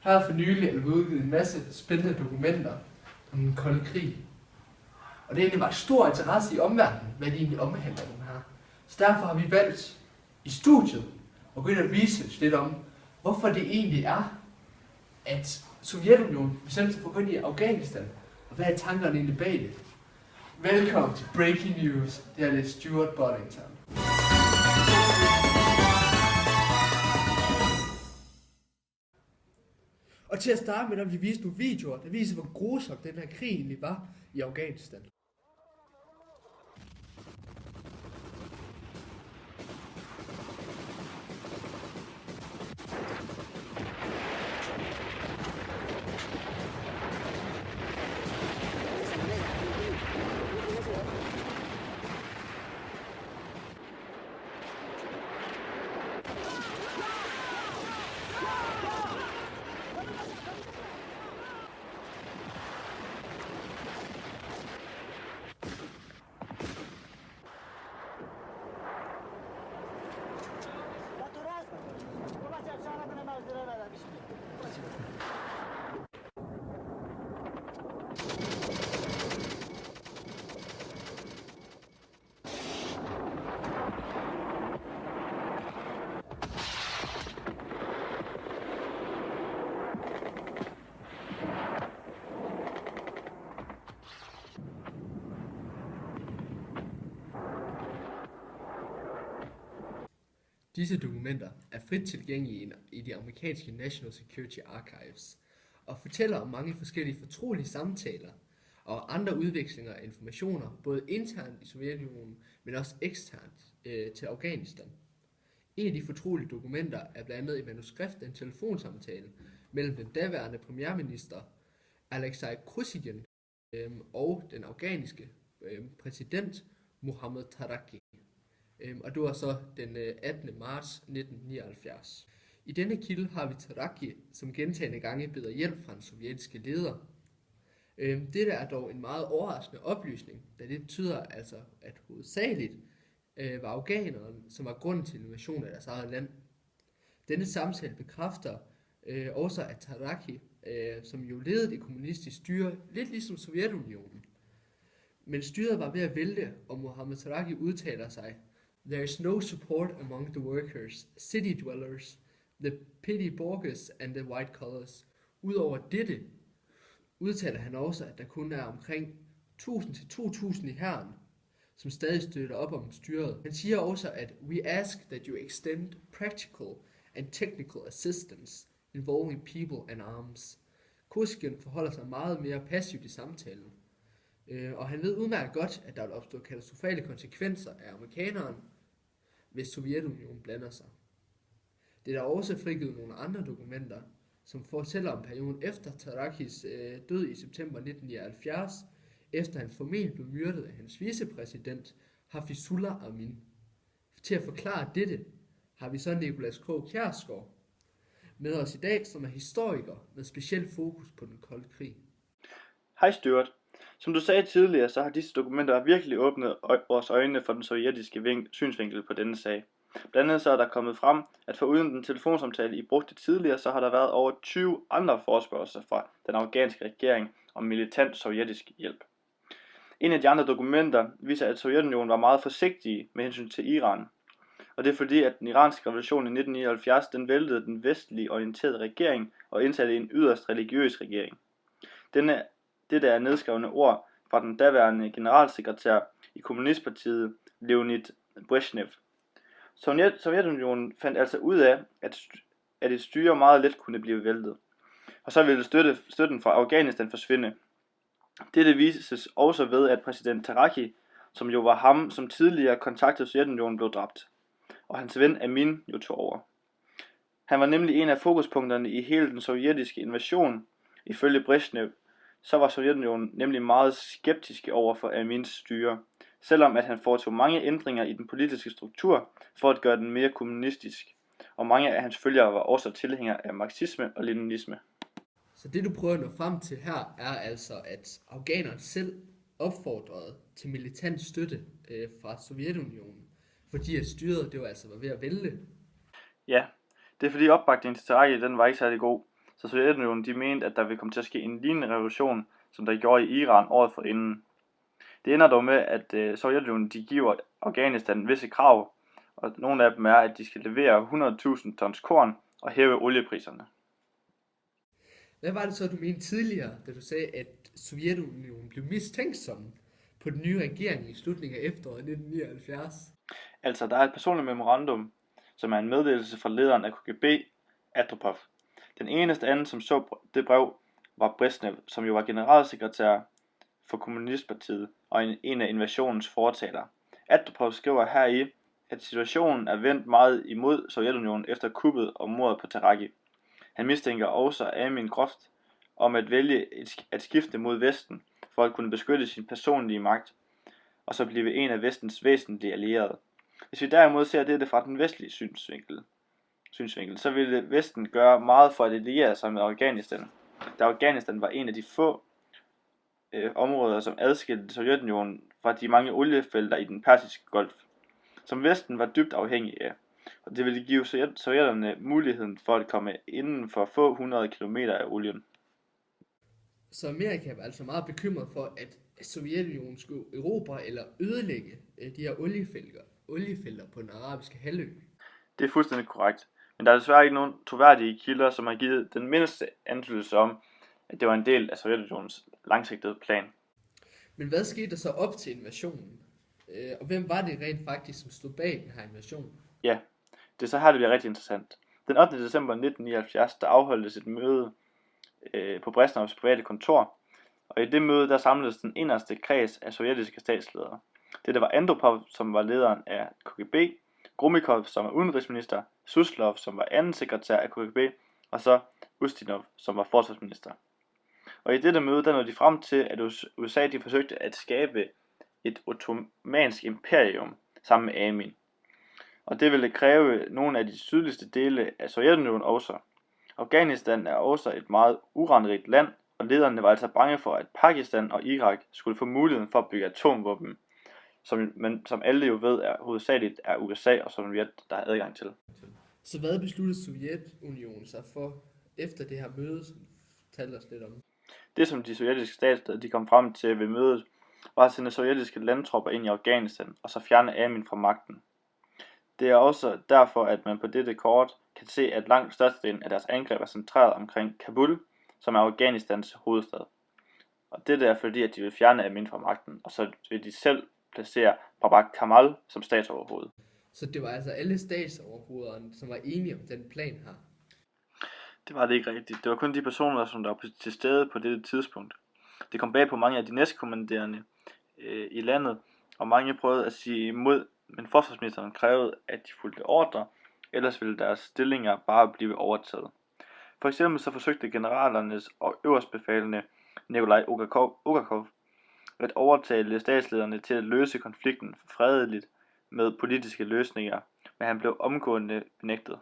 Her for nylig er der udgivet en masse spændende dokumenter om den kolde krig. Og det har egentlig været stor interesse i omverdenen, hvad de egentlig omhandler den her. Så derfor har vi valgt i studiet at gå ind og research lidt om, hvorfor det egentlig er, at Sovjetunionen bestemte sig for at gå ind i Afghanistan, og hvad er tankerne egentlig bag det. Velkommen til Breaking News. Det er lidt Stuart Boddington. Og til at starte med, der vil vi vise nogle videoer, der viser, hvor grusom den her krig egentlig var i Afghanistan. Disse dokumenter er frit tilgængelige i de amerikanske National Security Archives og fortæller om mange forskellige fortrolige samtaler og andre udvekslinger af informationer, både internt i Sovjetunionen, men også eksternt til Afghanistan. En af de fortrolige dokumenter er blandt andet et manuskript af en telefonsamtale mellem den daværende premierminister Alexei Kosygin og den afghanske præsident Mohammad Taraki. Og det var så den 18. marts 1979. I denne kilde har vi Taraki, som gentagne gange beder hjælp fra den sovjetiske leder. Dette er dog en meget overraskende oplysning, da det betyder altså, at hovedsageligt var afghanerne, som var grunden til invasionen af deres eget land. Denne samtale bekræfter også, at Taraki, som jo ledede det kommunistiske styre, lidt ligesom Sovjetunionen. Men styret var ved at vælte, og Mohammad Taraki udtaler sig: "There is no support among the workers, city dwellers, the petty bourgeois and the white collars." Udover dette udtaler han også, at der kun er omkring 1000 til 2000 i hæren, som stadig støtter op om styret. Han siger også, at "we ask that you extend practical and technical assistance involving people and arms." Kosygin forholder sig meget mere passivt i samtalen, og han ved udmærket godt, at der vil opstå katastrofale konsekvenser af amerikaneren, hvis Sovjetunionen blander sig. Det er der også frigivet nogle andre dokumenter, som fortæller om perioden efter Tarakis død i september 1979, efter han formentlig blev myrdet af hans vicepræsident Hafizullah Amin. Til at forklare dette har vi så Nicolas Krogh Kjærsgaard med os i dag, som er historiker med speciel fokus på den kolde krig. Hej Stuart. Som du sagde tidligere, så har disse dokumenter virkelig åbnet vores øjne for den sovjetiske synsvinkel på denne sag. Blandt andet så er der kommet frem, at foruden den telefonsamtale, I brugte tidligere, så har der været over 20 andre forespørgsler fra den afghanske regering om militant sovjetisk hjælp. En af de andre dokumenter viser, at Sovjetunionen var meget forsigtige med hensyn til Iran. Og det er fordi, at den iranske revolution i 1979, den væltede den vestlige orienterede regering og indsatte en yderst religiøs regering. Dette er nedskrevne ord fra den daværende generalsekretær i kommunistpartiet Leonid Brezhnev. Sovjetunionen fandt altså ud af, at et styre meget let kunne blive væltet, og så ville støtten fra Afghanistan forsvinde. Dette vises også ved, at præsident Taraki, som jo var ham, som tidligere kontaktede Sovjetunionen, blev dræbt, og hans ven Amin jo tog over. Han var nemlig en af fokuspunkterne i hele den sovjetiske invasion. Ifølge Brezhnev, så var Sovjetunionen nemlig meget skeptiske over for Amins styre, selvom at han foretog mange ændringer i den politiske struktur for at gøre den mere kommunistisk, og mange af hans følgere var også tilhængere af marxisme og leninisme. Så det du prøver at nå frem til her er altså, at afghanerne selv opfordrede til militant støtte fra Sovjetunionen, fordi at styret det var ved at vælte. Ja, Det er fordi opbakningen til Taraki, den var ikke særlig god, så Sovjetunionen de mente, at der ville komme til at ske en lignende revolution, som der gjorde i Iran året forinden. Det ender dog med, at Sovjetunionen de giver Afghanistan visse krav, og nogle af dem er, at de skal levere 100.000 tons korn og hæve oliepriserne. Hvad var det så, du mente tidligere, da du sagde, at Sovjetunionen blev mistænksom på den nye regering i slutningen af efteråret 1979? Altså, der er et personligt memorandum, som er en meddelelse fra lederen af KGB, Andropov. Den eneste anden, som så det brev, var Brezhnev, som jo var generalsekretær for Kommunistpartiet og en af invasionens fortalere. Andropov skriver heri, at situationen er vendt meget imod Sovjetunionen efter kuppet og mordet på Taraki. Han mistænker også Amin groft om at vælge at skifte mod Vesten for at kunne beskytte sin personlige magt og så blive en af Vestens væsentlige allierede. Hvis vi derimod ser dette fra den vestlige synsvinkel, så ville Vesten gøre meget for at alliere sig med Afghanistan, da Afghanistan var en af de få områder, som adskilte Sovjetunionen fra de mange oliefelter i den persiske golf, som Vesten var dybt afhængig af. Og det ville give sovjetterne muligheden for at komme inden for få 100 kilometer af olien. Så Amerika var altså meget bekymret for, at Sovjetunionen skulle erobre eller ødelægge de her oliefelter på den arabiske halvø. Det er fuldstændig korrekt, men der er desværre ikke nogen troværdige kilder, som har givet den mindste antydelse om, at det var en del af Sovjetunionens langsigtede plan. Men hvad skete der så op til invasionen? Og hvem var det rent faktisk, som stod bag den her invasion? Ja, det er så her, det bliver rigtig interessant. Den 8. december 1979, der afholdtes et møde på Brezhnevs private kontor, og i det møde, der samledes den inderste kreds af sovjetiske statsledere. Det var Andropov, som var lederen af KGB, Gromykov, som var udenrigsminister, Suslov, som var anden sekretær af KGB, og så Ustinov, som var forsvarsminister. Og i dette møde, der nåede de frem til, at USA de forsøgte at skabe et ottomansk imperium sammen med Amin. Og det ville kræve nogle af de sydligste dele af Sovjetunionen også. Afghanistan er også et meget uranrigt land, og lederne var altså bange for, at Pakistan og Irak skulle få muligheden for at bygge atomvåben, som alle jo ved hovedsageligt er USA og Sovjet, der har adgang til. Så hvad besluttede Sovjetunionen sig for efter det her møde, som talte os lidt om? Det som de sovjetiske statsledere de kom frem til ved mødet, var at sende sovjetiske landtropper ind i Afghanistan og så fjerne Amin fra magten. Det er også derfor, at man på dette kort kan se, at langt størstedelen af deres angreb er centreret omkring Kabul, som er Afghanistans hovedstad. Og det er fordi, at de vil fjerne Amin fra magten, og så vil de selv placere Babak Kamal som statsoverhoved. Så det var altså alle statsoverhovederne, som var enige om den plan her? Det var det ikke rigtigt. Det var kun de personer, som der var til stede på dette tidspunkt. Det kom bag på mange af de næstkommanderende i landet, og mange prøvede at sige imod, men forsvarsministeren krævede, at de fulgte ordre, ellers ville deres stillinger bare blive overtaget. For eksempel så forsøgte generalernes og øverstbefalende Nikolaj Ukakov at overtale statslederne til at løse konflikten fredeligt med politiske løsninger, men han blev omgående benægtet.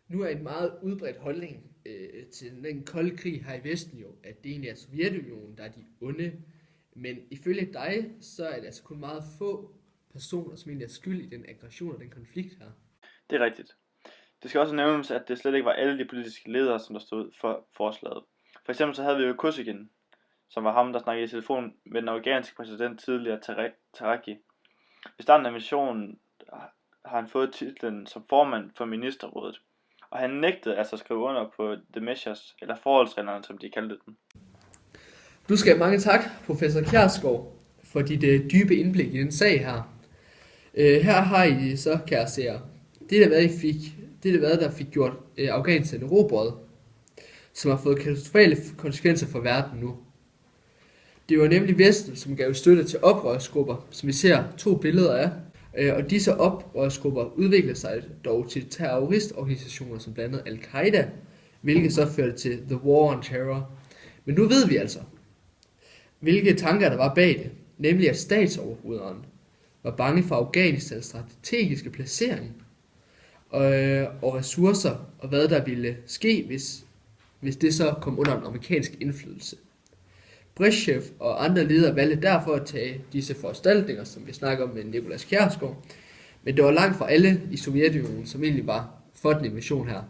Nu er en meget udbredt holdning til den kolde krig her i Vesten jo, at det egentlig er Sovjetunionen, der er de onde. Men ifølge dig, så er det altså kun meget få personer, som egentlig er skyld i den aggression og den konflikt her. Det er rigtigt. Det skal også nævnes, at det slet ikke var alle de politiske ledere, som der stod for forslaget. For eksempel så havde vi jo Kosygin, som var ham, der snakkede i telefon med den afghanske præsident tidligere Taraki. I starten af missionen har han fået titlen som formand for ministerrådet, og han nægtede altså at skrive under på the measures, eller forholdsreglerne, som de kaldte dem. Du skal have mange tak, professor Kjærsgaard, for dit dybe indblik i den sag her. Her har I så, kære seere, det der fik gjort Afghanistan erobret, som har fået katastrofale konsekvenser for verden nu. Det var nemlig Vesten, som gav støtte til oprørsgrupper, som vi ser 2 billeder af, og disse oprørsgrupper udviklede sig dog til terroristorganisationer som blandt andet Al-Qaida, hvilket så førte til The War on Terror. Men nu ved vi altså, hvilke tanker der var bag det, nemlig at statsoverhovederen var bange for Afghanistans strategiske placering og ressourcer, og hvad der ville ske, hvis det så kom under en amerikansk indflydelse. Brezhnev og andre ledere valgte derfor at tage disse foranstaltninger, som vi snakker om med Nikolaj Kjærsgaard, Men det var langt fra alle i Sovjetunionen, som egentlig var for den invasion her.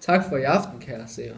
Tak for i aften, kære seere.